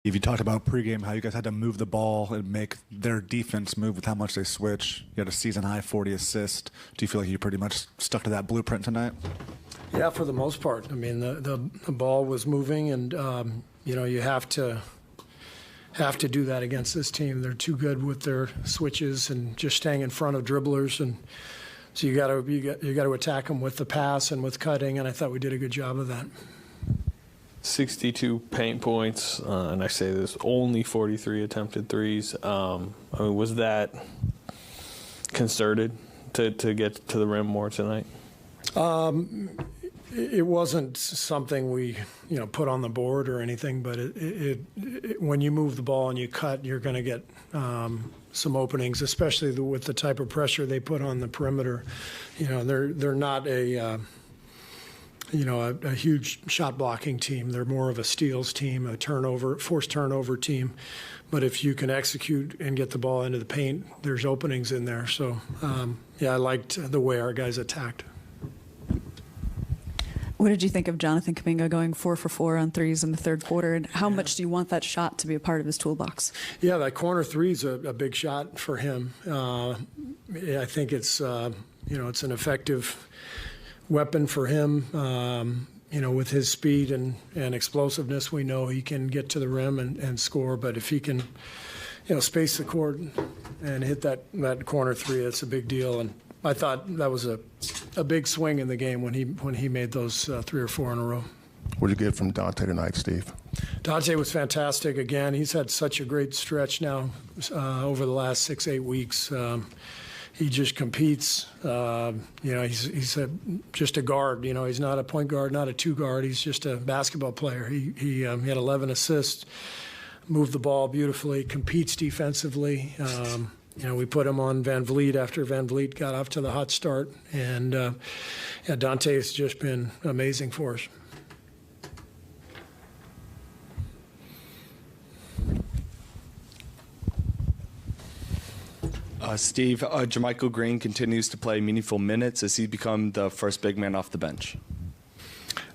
If you talked about pregame, how you guys had to move the ball and make their defense move with how much they switch. You had a season-high 40 assists. Do you feel like you pretty much stuck to that blueprint tonight? Yeah, for the most part. I mean, the ball was moving, and you have to do that against this team. They're too good with their switches and just staying in front of dribblers, and so you got to attack them with the pass and with cutting. And I thought we did a good job of that. 62 paint points, and I say there's only 43 attempted threes. Was that concerted to get to the rim more tonight? It wasn't something we put on the board or anything, but when you move the ball and you cut, you're going to get some openings, especially with the type of pressure they put on the perimeter. They're not a huge shot blocking team. They're more of a steals team, a forced turnover team. But if you can execute and get the ball into the paint, there's openings in there. So, I liked the way our guys attacked. What did you think of Jonathan Kuminga going 4 for 4 on threes in the third quarter, and how much do you want that shot to be a part of his toolbox? Yeah, that corner three is a big shot for him. I think it's it's an effective weapon for him. With his speed and explosiveness, we know he can get to the rim and score. But if he can, space the court and hit that corner three, that's a big deal. And I thought that was a big swing in the game when he made those 3 or 4 in a row. What did you get from Donte tonight, Steve? Donte was fantastic. Again, he's had such a great stretch now over the last 6-8 weeks. He just competes. He's just a guard. He's not a point guard, not a two guard. He's just a basketball player. He had 11 assists, moved the ball beautifully, competes defensively. We put him on Van Vliet after Van Vliet got off to the hot start. And Donte has just been amazing for us. Steve, JaMychal Green continues to play meaningful minutes. Has he become the first big man off the bench?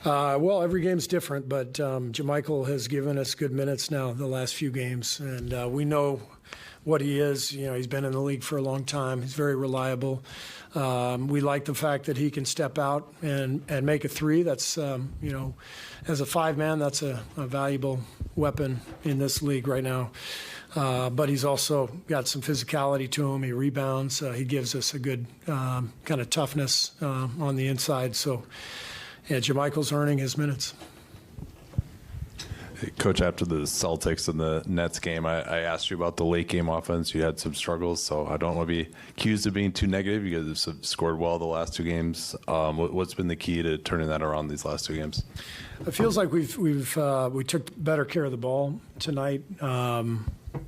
Well, every game's different, but JaMychal has given us good minutes now the last few games, and we know what he is. He's been in the league for a long time. He's very reliable. We like the fact that he can step out and make a three. That's, as a five-man, that's a valuable weapon in this league right now. But he's also got some physicality to him. He rebounds. He gives us a good kind of toughness on the inside. So, JaMychal's earning his minutes. Coach, after the Celtics and the Nets game, I asked you about the late game offense. You had some struggles, so I don't want to be accused of being too negative. You guys have scored well the last 2 games. What's been the key to turning that around these last 2 games? It feels like we took better care of the ball tonight. And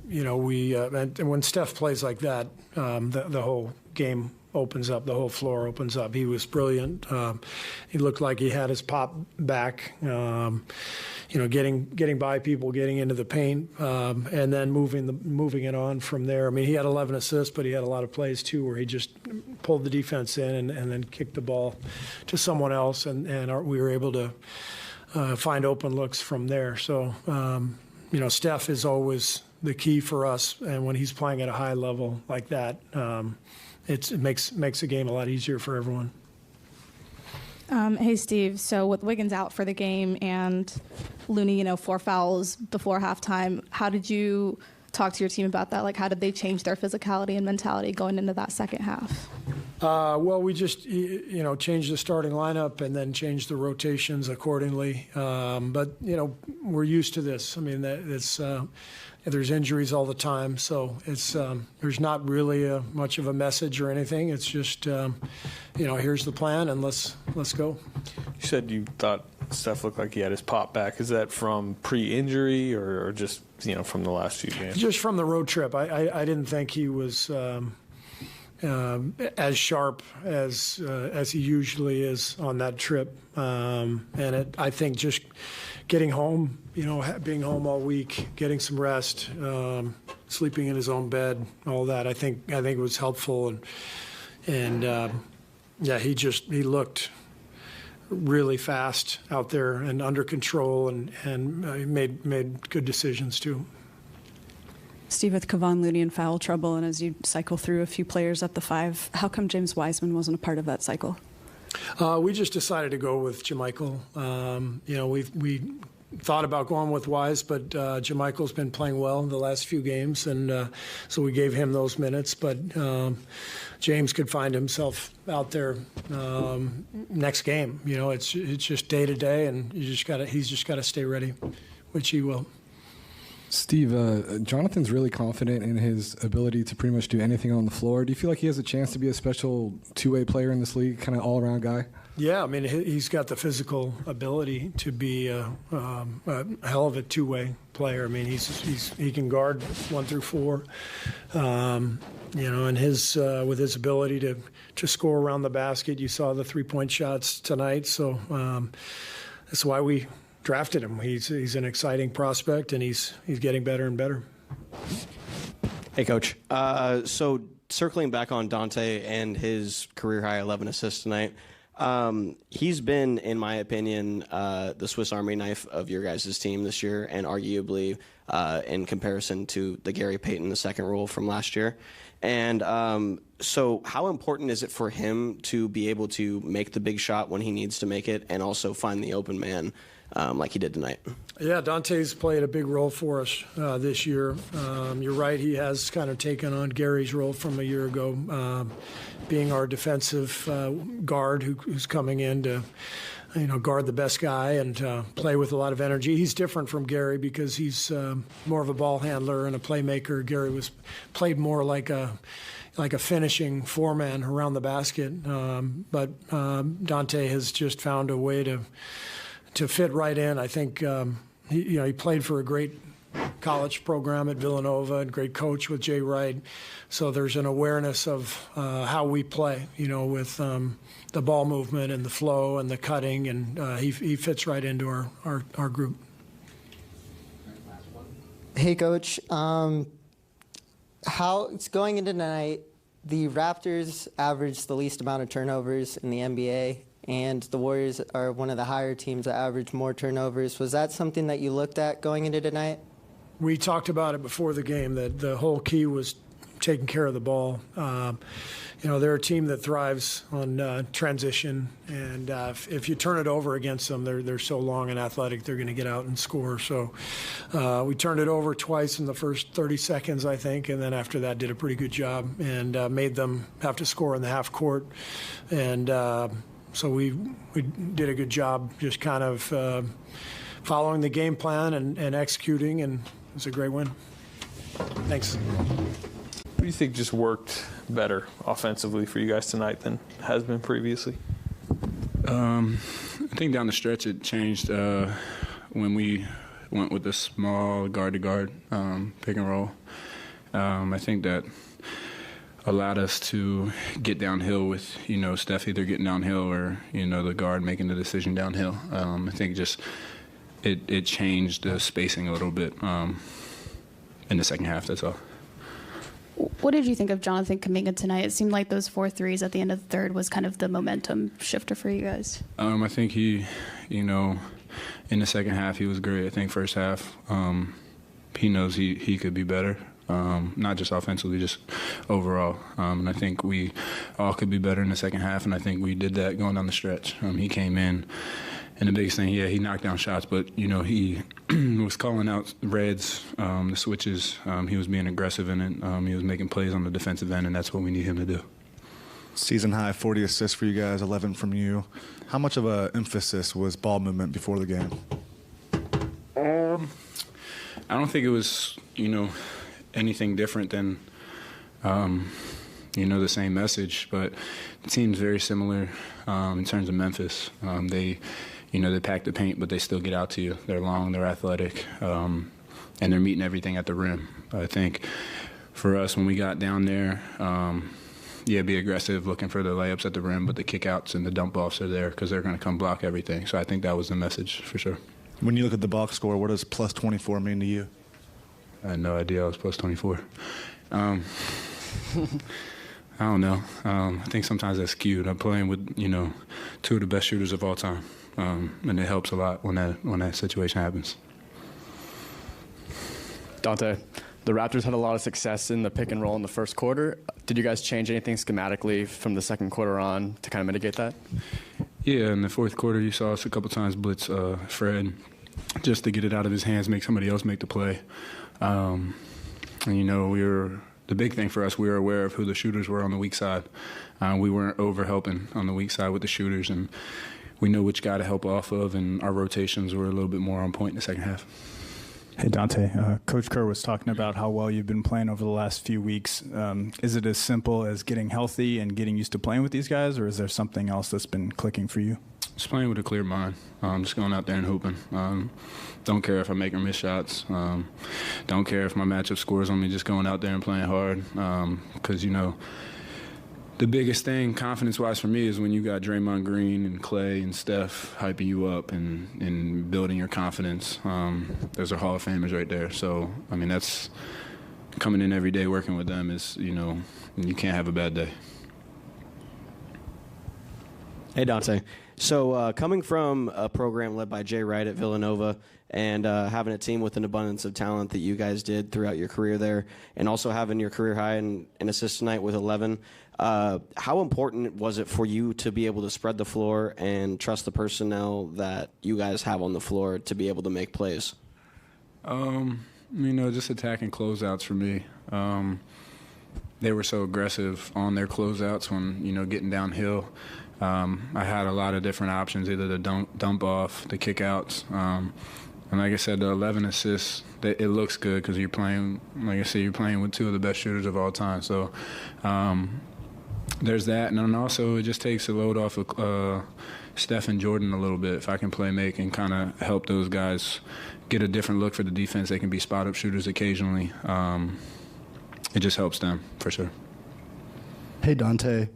when Steph plays like that, the whole game opens up, the whole floor opens up. He was brilliant. He looked like he had his pop back. Getting by people, getting into the paint, and then moving it on from there. I mean, he had 11 assists, but he had a lot of plays too where he just pulled the defense in and then kicked the ball to someone else, and we were able to find open looks from there. So, Steph is always the key for us, and when he's playing at a high level like that, it makes the game a lot easier for everyone. Hey, Steve. So with Wiggins out for the game and Looney, 4 fouls before halftime, how did you talk to your team about that? Like, how did they change their physicality and mentality going into that second half? Well, we just, changed the starting lineup and then changed the rotations accordingly. But, we're used to this. I mean, there's injuries all the time, so there's not really much of a message or anything. It's just, here's the plan and let's go. You said you thought Steph looked like he had his pop back. Is that from pre-injury or just from the last few games? Just from the road trip. I didn't think he was as sharp as he usually is on that trip, and I think just getting home, being home all week, getting some rest, sleeping in his own bed, all that. I think it was helpful, and he looked really fast out there and under control, and made good decisions too. Steve, with Kevon Looney in foul trouble, and as you cycle through a few players at the 5, how come James Wiseman wasn't a part of that cycle? We just decided to go with JaMychal. We thought about going with Wise, but JaMychal's been playing well in the last few games, and so we gave him those minutes. But James could find himself out there next game. It's just day to day, and he's just got to stay ready, which he will. Steve, Jonathan's really confident in his ability to pretty much do anything on the floor. Do you feel like he has a chance to be a special two-way player in this league, kind of all-around guy? Yeah, I mean, he's got the physical ability to be a hell of a two-way player. I mean, he can guard 1 through 4, and with his ability to score around the basket. You saw the 3-point shots tonight, so that's why we drafted him. He's an exciting prospect, and he's getting better and better. Hey, Coach. So circling back on Donte and his career-high 11 assists tonight, he's been, in my opinion, the Swiss Army knife of your guys' team this year, and arguably in comparison to the Gary Payton II role from last year. And so how important is it for him to be able to make the big shot when he needs to make it and also find the open man like he did tonight? Yeah, Donte's played a big role for us this year. You're right, he has kind of taken on Gary's role from a year ago, being our defensive guard who's coming in to guard the best guy and play with a lot of energy. He's different from Gary because he's more of a ball handler and a playmaker. Gary played more like a finishing foreman around the basket. But Donte has just found a way to fit right in. I think he played for a great college program at Villanova and great coach with Jay Wright. So there's an awareness of how we play, with the ball movement and the flow and the cutting, and he fits right into our group. Hey, Coach. How it's going into tonight, the Raptors average the least amount of turnovers in the NBA, and the Warriors are one of the higher teams that average more turnovers. Was that something that you looked at going into tonight? We talked about it before the game, that the whole key was taking care of the ball. They're a team that thrives on transition, and if you turn it over against them, they're so long and athletic, they're going to get out and score. So we turned it over twice in the first 30 seconds, I think, and then after that did a pretty good job and made them have to score in the half court. And so we did a good job just kind of following the game plan and executing, and it was a great win. Thanks. What do you think just worked better offensively for you guys tonight than has been previously? I think down the stretch it changed when we went with the small guard-to-guard pick and roll. I think that allowed us to get downhill with, Steph either getting downhill or, the guard making the decision downhill. I think just it changed the spacing a little bit in the second half, that's all. What did you think of Jonathan Kuminga tonight? It seemed like those 4 threes at the end of the third was kind of the momentum shifter for you guys. I think he, in the second half, he was great. I think first half, he knows he could be better, not just offensively, just overall. And I think we all could be better in the second half, and I think we did that going down the stretch. He came in. And the biggest thing, he knocked down shots, but, he was calling out reds, the switches. He was being aggressive in it. He was making plays on the defensive end, and that's what we need him to do. Season high 40 assists for you guys, 11 from you. How much of an emphasis was ball movement before the game? I don't think it was, anything different than, the same message, but it seems very similar in terms of Memphis. They pack the paint, but they still get out to you. They're long, they're athletic, and they're meeting everything at the rim. I think for us, when we got down there, be aggressive, looking for the layups at the rim, but the kickouts and the dump-offs are there because they're going to come block everything. So I think that was the message for sure. When you look at the box score, what does plus 24 mean to you? I had no idea I was plus 24. I don't know. I think sometimes that's skewed. I'm playing with, two of the best shooters of all time, and it helps a lot when that situation happens. Donte, the Raptors had a lot of success in the pick and roll in the first quarter. Did you guys change anything schematically from the second quarter on to kind of mitigate that? Yeah, in the fourth quarter, you saw us a couple times blitz Fred just to get it out of his hands, make somebody else make the play. And, the big thing for us, we were aware of who the shooters were on the weak side. We weren't over-helping on the weak side with the shooters, and we know which guy to help off of, and our rotations were a little bit more on point in the second half. Hey, Donte. Coach Kerr was talking about how well you've been playing over the last few weeks. Is it as simple as getting healthy and getting used to playing with these guys, or is there something else that's been clicking for you? Just playing with a clear mind. Just going out there and hooping. Don't care if I make or miss shots. Don't care if my matchup scores on me. Just going out there and playing hard. Because, the biggest thing confidence-wise for me is when you got Draymond Green and Klay and Steph hyping you up and building your confidence. Those are Hall of Famers right there. So, that's coming in every day working with them is, you can't have a bad day. Hey, Donte. So coming from a program led by Jay Wright at Villanova and having a team with an abundance of talent that you guys did throughout your career there, and also having your career high in assists tonight with 11, how important was it for you to be able to spread the floor and trust the personnel that you guys have on the floor to be able to make plays? Just attacking closeouts for me. They were so aggressive on their closeouts when, getting downhill. I had a lot of different options, either the dump off, the kickouts. And like I said, the 11 assists, it looks good because you're playing, like I said, you're playing with two of the best shooters of all time. So there's that. And then also it just takes the load off of Steph and Jordan a little bit. If I can play make and kind of help those guys get a different look for the defense, they can be spot-up shooters occasionally. It just helps them, for sure. Hey, Donte.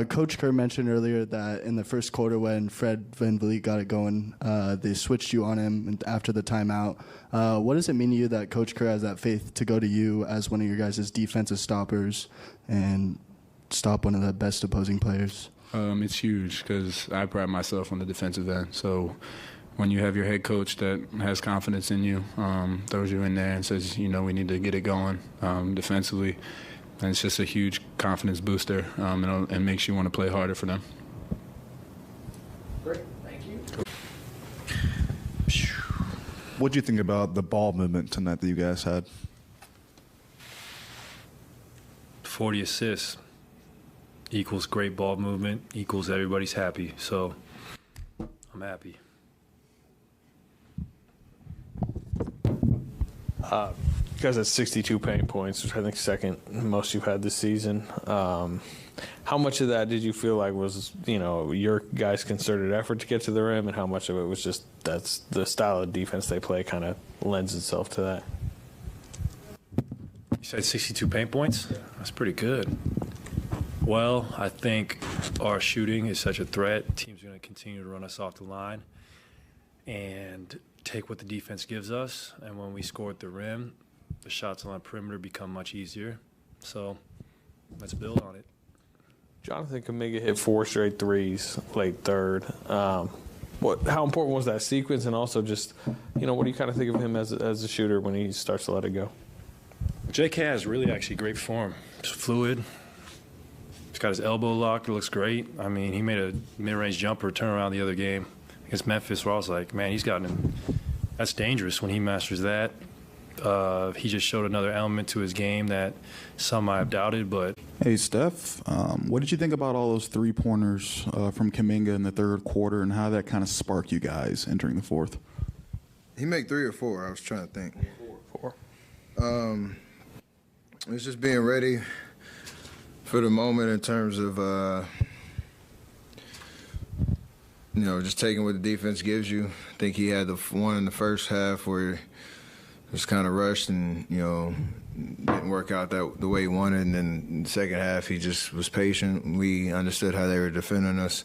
Coach Kerr mentioned earlier that in the first quarter when Fred VanVleet got it going, they switched you on him after the timeout. What does it mean to you that Coach Kerr has that faith to go to you as one of your guys' defensive stoppers and stop one of the best opposing players? It's huge because I pride myself on the defensive end. So when you have your head coach that has confidence in you, throws you in there and says, we need to get it going defensively, and it's just a huge confidence booster and makes you want to play harder for them. Great. Thank you. What do you think about the ball movement tonight that you guys had? 40 assists equals great ball movement, equals everybody's happy. So I'm happy. You guys had 62 paint points, which I think second most you've had this season. How much of that did you feel like was, your guys' concerted effort to get to the rim, and how much of it was just that's the style of defense they play kind of lends itself to that? You said 62 paint points? That's pretty good. Well, I think our shooting is such a threat. Teams are going to continue to run us off the line and take what the defense gives us. And when we score at the rim, the shots on the perimeter become much easier. So let's build on it. Jonathan Kuminga hit 4 straight threes late third. How important was that sequence? And also just, what do you kind of think of him as a shooter when he starts to let it go? JK has really actually great form. Just fluid. He's got his elbow locked. It looks great. I mean, he made a mid-range jumper turn around the other game against Memphis where I was like, man, he's gotten him. That's dangerous when he masters that. He just showed another element to his game that some might have doubted. But hey, Steph, what did you think about all those three-pointers from Kuminga in the third quarter and how that kind of sparked you guys entering the fourth? He made 3 or 4. I was trying to think. 4. It's just being ready for the moment in terms of, just taking what the defense gives you. I think he had the one in the first half where was kind of rushed and, didn't work out the way he wanted. And then in the second half, he just was patient. We understood how they were defending us.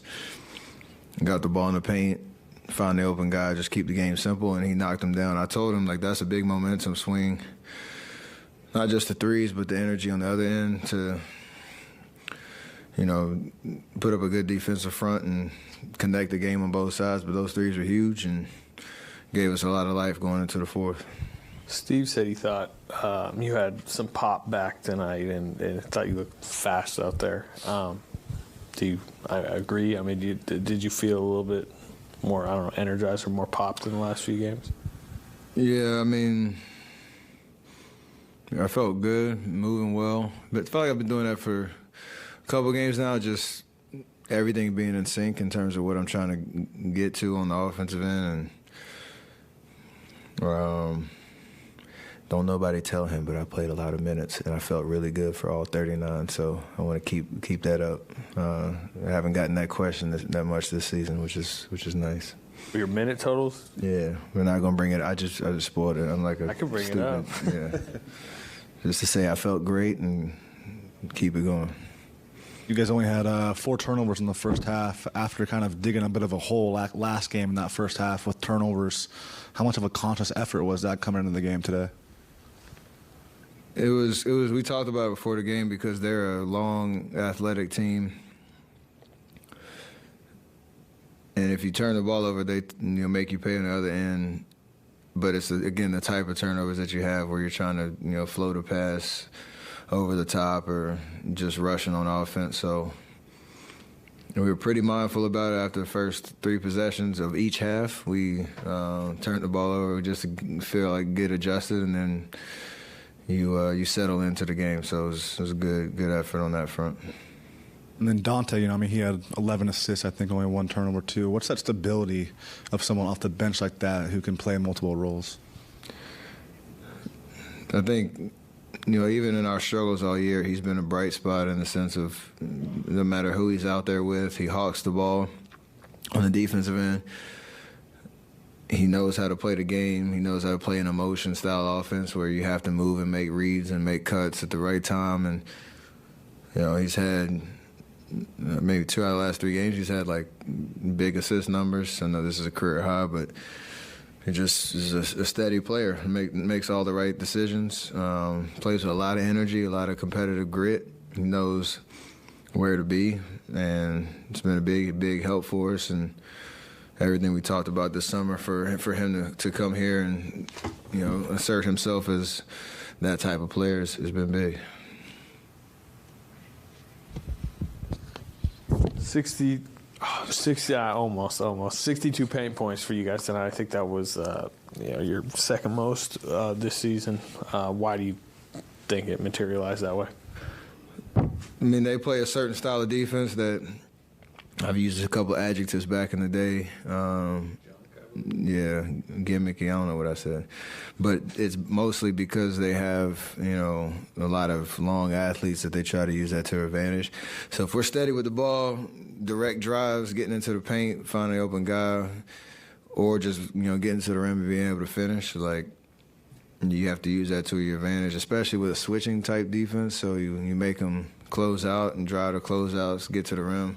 Got the ball in the paint, found the open guy, just keep the game simple, and he knocked him down. I told him, that's a big momentum swing. Not just the threes, but the energy on the other end to put up a good defensive front and connect the game on both sides. But those threes were huge and gave us a lot of life going into the fourth. Steve said he thought you had some pop back tonight and thought you looked fast out there. I agree? I mean, did you feel a little bit more, I don't know, energized or more popped in the last few games? Yeah, I mean, I felt good, moving well. But I feel like I've been doing that for a couple games now, just everything being in sync in terms of what I'm trying to get to on the offensive end. And don't nobody tell him, but I played a lot of minutes, and I felt really good for all 39. So I want to keep that up. I haven't gotten that question that much this season, which is nice. Your minute totals? Yeah, we're not gonna bring it. I just spoiled it. I'm like I can bring it up. Yeah, just to say I felt great and keep it going. You guys only had 4 turnovers in the first half after kind of digging a bit of a hole last game in that first half with turnovers. How much of a conscious effort was that coming into the game today? It was. We talked about it before the game because they're a long, athletic team, and if you turn the ball over, they make you pay on the other end. But it's again the type of turnovers that you have where you're trying to float a pass over the top or just rushing on offense. So we were pretty mindful about it after the first 3 possessions of each half. We turned the ball over just to feel like get adjusted, and then you settle into the game. So it was a good effort on that front. And then Donte, he had 11 assists, I think only 1 turnover too. What's that stability of someone off the bench like that who can play multiple roles? I think, even in our struggles all year, he's been a bright spot in the sense of no matter who he's out there with, he hawks the ball on the defensive end. He knows how to play the game. He knows how to play an emotion-style offense where you have to move and make reads and make cuts at the right time. And, he's had maybe 2 out of the last 3 games, he's had, big assist numbers. I know this is a career high, but he just is a steady player. Makes all the right decisions, plays with a lot of energy, a lot of competitive grit. He knows where to be, and it's been a big help for us. And everything we talked about this summer for him to come here and assert himself as that type of player has been big. 60, almost 62 paint points for you guys tonight. I think that was your second most this season. Why do you think it materialized that way? I mean, they play a certain style of defense that I've used a couple adjectives back in the day. Gimmicky, I don't know what I said. But it's mostly because they have, a lot of long athletes that they try to use that to their advantage. So if we're steady with the ball, direct drives, getting into the paint, finding an open guy, or just, getting to the rim and being able to finish, you have to use that to your advantage, especially with a switching type defense. So you make them close out and drive to closeouts, get to the rim.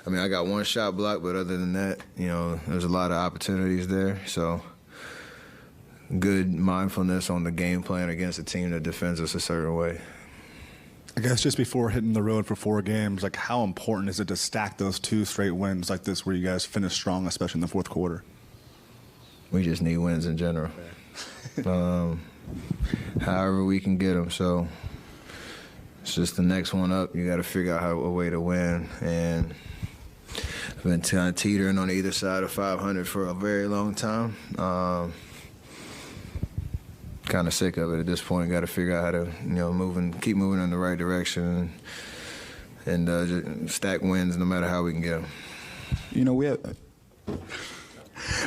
I mean, I got 1 shot block, but other than that, there's a lot of opportunities there. So good mindfulness on the game plan against a team that defends us a certain way. I guess just before hitting the road for 4 games, how important is it to stack those 2 straight wins like this where you guys finish strong, especially in the fourth quarter? We just need wins in general. However we can get them. So it's just the next one up. You got to figure out a way to win. And I've been kind of teetering on either side of 500 for a very long time. Kind of sick of it at this point. Got to figure out how to, keep moving in the right direction and just stack wins no matter how we can get them.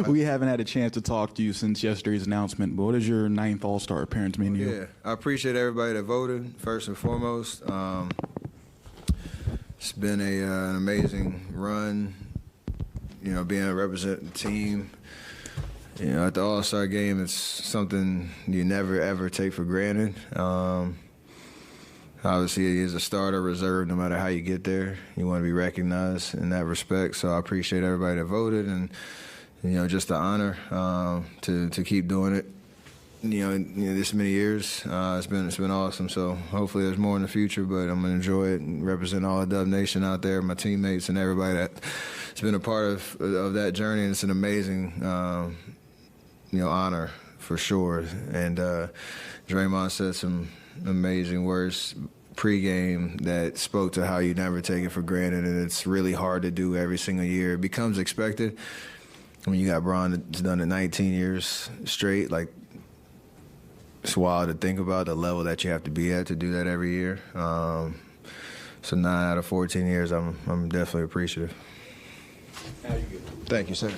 We haven't had a chance to talk to you since yesterday's announcement, but what does your 9th All-Star appearance mean to you? Yeah, I appreciate everybody that voted, first and foremost. It's been an amazing run, being a representing team. At the All-Star game, it's something you never, ever take for granted. Obviously, it is a starter reserve no matter how you get there. You want to be recognized in that respect. So I appreciate everybody that voted and, just the honor to keep doing it. this many years. It's been awesome. So hopefully there's more in the future, but I'm gonna enjoy it and represent all of Dub Nation out there, my teammates and everybody that's been a part of that journey. And it's an amazing, honor for sure. And Draymond said some amazing words pregame that spoke to how you never take it for granted, and it's really hard to do every single year. It becomes expected. When you got Bron that's done it 19 years straight, like, it's wild to think about the level that you have to be at to do that every year. So 9 out of 14 years, I'm definitely appreciative. Thank you, sir.